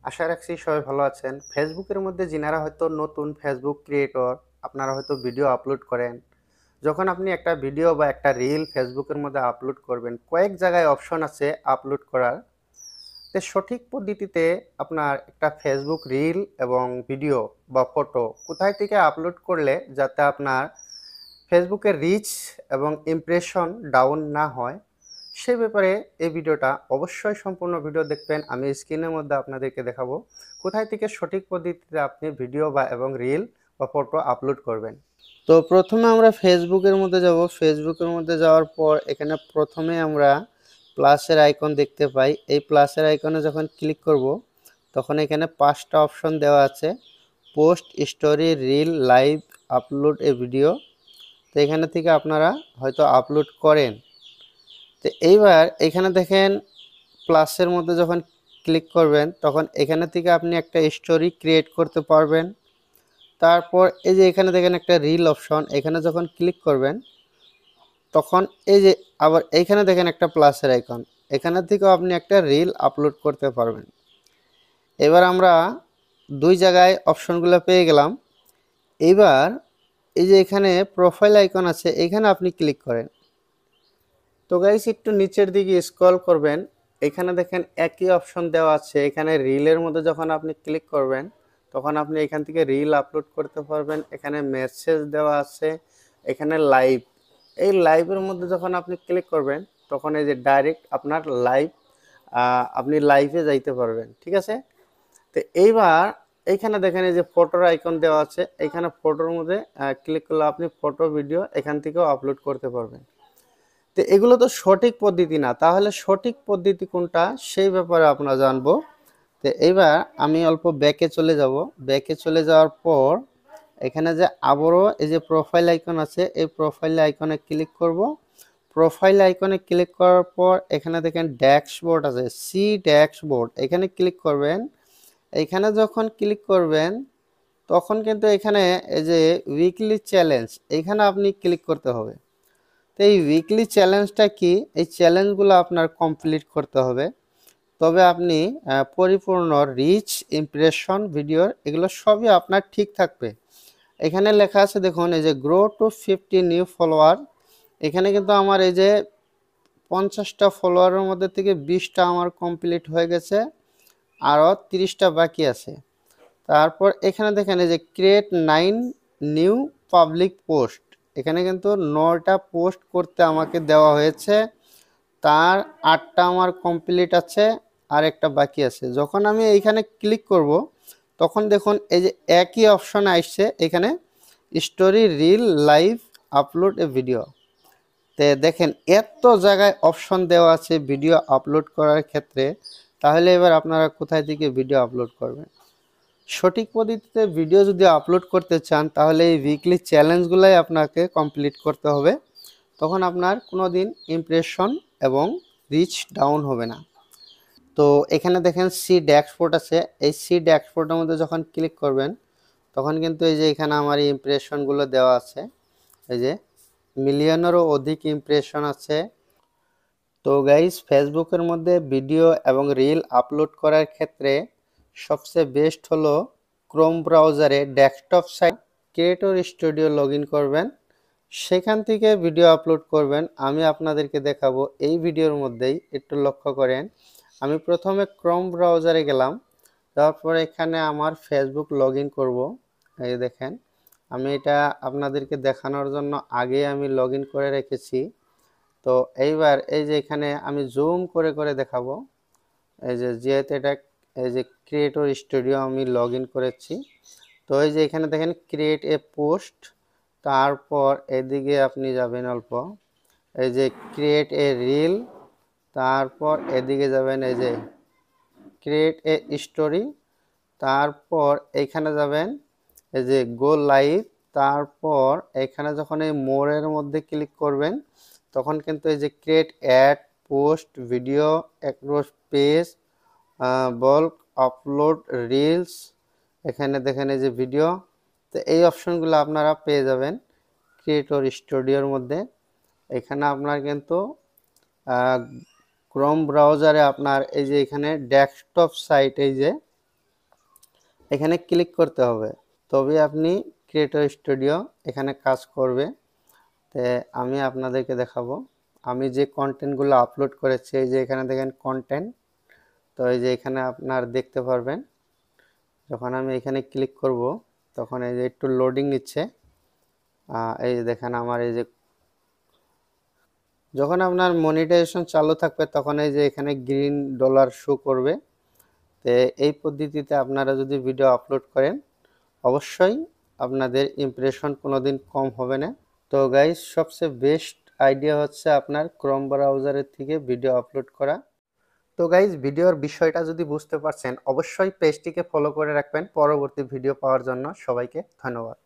আশা রাখছি সবাই ভালো আছেন। ফেসবুকের মধ্যে যিনারা হয়তো নতুন ফেসবুক ক্রিয়েটর, আপনারা হয়তো ভিডিও আপলোড করেন। যখন আপনি একটা ভিডিও বা একটা রিল ফেসবুকের মধ্যে আপলোড করবেন, কয়েক জায়গায় অপশন আছে আপলোড করার। সঠিক পদ্ধতিতে আপনার একটা ফেসবুক রিল এবং ভিডিও বা ফটো কোথায় থেকে আপলোড করলে যাতে আপনার ফেসবুকের রিচ এবং ইমপ্রেশন ডাউন না হয়, সে ব্যাপারে এই ভিডিওটা অবশ্যই সম্পূর্ণ ভিডিও দেখবেন। আমি স্ক্রিনের মধ্যে আপনাদেরকে দেখাবো কোথায় থেকে সঠিক পদ্ধতিতে আপনি ভিডিও বা এবং রিল বা ফটো আপলোড করবেন। তো প্রথমে আমরা ফেসবুকের মধ্যে যাব। ফেসবুকের মধ্যে যাওয়ার পর এখানে প্রথমে আমরা প্লাসের আইকন দেখতে পাই। এই প্লাসের আইকনে যখন ক্লিক করব, তখন এখানে 5টা অপশন দেওয়া আছে: post, story, reel, live, upload এ ভিডিও। তো এখানে থেকে আপনারা হয়তো আপলোড করেন। তো এইবার এখানে দেখেন প্লাসের মধ্যে যখন ক্লিক করবেন, তখন এখানে থেকে আপনি একটা স্টোরি ক্রিয়েট করতে পারবেন। তারপর এই যে এখানে দেখেন একটা রিল অপশন, এখানে যখন ক্লিক করবেন, তখন এই যে আবার এইখানে দেখেন একটা প্লাসের আইকন, এখানে থেকেও আপনি একটা রিল আপলোড করতে পারবেন। এবার আমরা দুই জায়গায় অপশনগুলো পেয়ে গেলাম। এইবার এই যে এখানে প্রোফাইল আইকন আছে, এখানে আপনি ক্লিক করেন। তো গাইস, একটু নিচের দিকে স্ক্রল করবেন, এখানে দেখেন একই অপশন দেওয়া আছে। এখানে রিলের মধ্যে যখন আপনি ক্লিক করবেন, তখন আপনি এখান থেকে রিল আপলোড করতে পারবেন। এখানে মেসেজ দেওয়া আছে, এখানে লাইভ। এই লাইভের মধ্যে যখন আপনি ক্লিক করবেন, তখন এই যে ডাইরেক্ট আপনার লাইভ, আপনি লাইভে যাইতে পারবেন। ঠিক আছে? তো এইবার এইখানে দেখেন এই যে ফটোর আইকন দেওয়া আছে, এখানে ফটোর মধ্যে ক্লিক করলে আপনি ফটো ভিডিও এখান থেকেও আপলোড করতে পারবেন। তো এগুলো তো সঠিক পদ্ধতি না, তাহলে সঠিক পদ্ধতি কোনটা সেই ব্যাপারে আমরা জানবো। তো এইবার আমি অল্প ব্যাকে চলে যাব। ব্যাকে চলে যাওয়ার পর এখানে যে আবারও এই যে প্রোফাইল আইকন আছে, এই প্রোফাইল আইকনে ক্লিক করব। প্রোফাইল আইকনে ক্লিক করার পর এখানে দেখেন ড্যাশবোর্ড আছে, সি ড্যাশবোর্ড, এখানে ক্লিক করবেন। এখানে যখন ক্লিক করবেন, তখন কিন্তু এখানে এই যে উইকলি চ্যালেঞ্জ, এখানে আপনি ক্লিক করতে হবে। তো এই উইকলি চ্যালেঞ্জটা কি? এই চ্যালেঞ্জগুলো আপনার কমপ্লিট করতে হবে, তবে আপনি পরিপূর্ণ রিচ ইমপ্রেশন ভিডিওর এগুলো সবই আপনার ঠিক থাকবে। এখানে লেখা আছে দেখুন, এই যে গ্রো টু 50 নিউ ফলোয়ার। এখানে কিন্তু আমার এই যে 50টা ফলোয়ারের মধ্যে থেকে 20টা আমার কমপ্লিট হয়ে গেছে, আরও 30টা বাকি আছে। তারপর এখানে দেখেন এই যে ক্রিয়েট 9 নিউ পাবলিক পোস্ট, এখানে কিন্তু 9টা পোস্ট করতে আমাকে দেওয়া হয়েছে, তার 8টা আমার কমপ্লিট আছে, আর একটা বাকি আছে। যখন আমি এইখানে ক্লিক করব, তখন দেখুন এই যে একই অপশন আসছে, এখানে স্টোরি, রিল, লাইভ, আপলোড এ ভিডিও। তে দেখেন এত জায়গায় অপশন দেওয়া আছে ভিডিও আপলোড করার ক্ষেত্রে, তাহলে এবার আপনারা কোথায় থেকে ভিডিও আপলোড করবেন? সঠিক পদ্ধতিতে ভিডিও যদি আপলোড করতে চান, তাহলে এই উইকলি চ্যালেঞ্জগুলাই আপনাকে কমপ্লিট করতে হবে। তখন আপনার কোনো দিন ইমপ্রেশন এবং রিচ ডাউন হবে না। তো এখানে দেখেন সি ড্যাশবোর্ড আছে, এই সি ড্যাশবোর্ডের মধ্যে যখন ক্লিক করবেন, তখন কিন্তু এই যে এখানে আমার ইমপ্রেশনগুলো দেওয়া আছে, এই যে মিলিয়নেরও অধিক ইমপ্রেশন আছে। তো গাইস, ফেসবুকের মধ্যে ভিডিও এবং রিল আপলোড করার ক্ষেত্রে সবচেয়ে বেস্ট হলো ক্রোম ব্রাউজারে desktop site creator studio log in করবেন, সেখান থেকে ভিডিও আপলোড করবেন। আমি আপনাদেরকে দেখাবো এই ভিডিওর মধ্যেই, একটু লক্ষ্য করেন। আমি প্রথমে ক্রোম ব্রাউজারে গেলাম, তারপর এখানে আমার ফেসবুক লগ ইন করবো। এই দেখেন, আমি এটা আপনাদেরকে দেখানোর জন্য আগে আমি লগ ইন করে রেখেছি। তো এইবার এই যে এখানে আমি জুম করে করে দেখাবো, এই যে যেহেতু এটা এই যে ক্রিয়েটর স্টুডিও আমি লগ ইন করেছি। তো এই যে এখানে দেখেন ক্রিয়েট এ পোস্ট, তারপর এদিকে আপনি যাবেন অল্প, এই যে ক্রিয়েট এ রিল, তারপর এদিকে যাবেন এই যে ক্রিয়েট এ স্টোরি, তারপর এইখানে যাবেন এই যে গো লাইভ। তারপর এখানে যখন এই মোরের মধ্যে ক্লিক করবেন, তখন কিন্তু এই যে create add, post, video, across page, bulk, upload, reels, এখানে দেখেন এই যে ভিডিও। তো এই অপশনগুলো আপনারা পেয়ে যাবেন ক্রিয়েটর স্টুডিওর মধ্যে। এখানে আপনার কিন্তু ক্রোম ব্রাউজারে আপনার এই যে এখানে ডেস্কটপ সাইট, এই যে এখানে ক্লিক করতে হবে, তবে আপনি ক্রিয়েটর স্টুডিও এখানে কাজ করবে। তো আমি আপনাদেরকে দেখাবো আমি যে কন্টেন্টগুলো আপলোড করেছি। এই যে এখানে দেখেন কন্টেন্ট, তো এই যে এখানে আপনার দেখতে পারবেন। যখন আমি এখানে ক্লিক করব তখন এই যে একটু লোডিং নিচ্ছে। এই যে দেখেন আমার এই যে যখন আপনার মনিটাইজেশন চালু থাকবে তখন এই যে এখানে গ্রিন ডলার শো করবে। তো এই পদ্ধতিতে আপনারা যদি ভিডিও আপলোড করেন অবশ্যই আপনাদের ইমপ্রেশন কোনোদিন কম হবে না। তো গাইস, সবচেয়ে বেস্ট আইডিয়া হচ্ছে আপনার ক্রোম ব্রাউজারের থেকে ভিডিও আপলোড করা। তো গাইস, ভিডিওর বিষয়টা যদি বুঝতে পারছেন অবশ্যই পেজটিকে ফলো করে রাখবেন পরবর্তী ভিডিও পাওয়ার জন্য। সবাইকে ধন্যবাদ।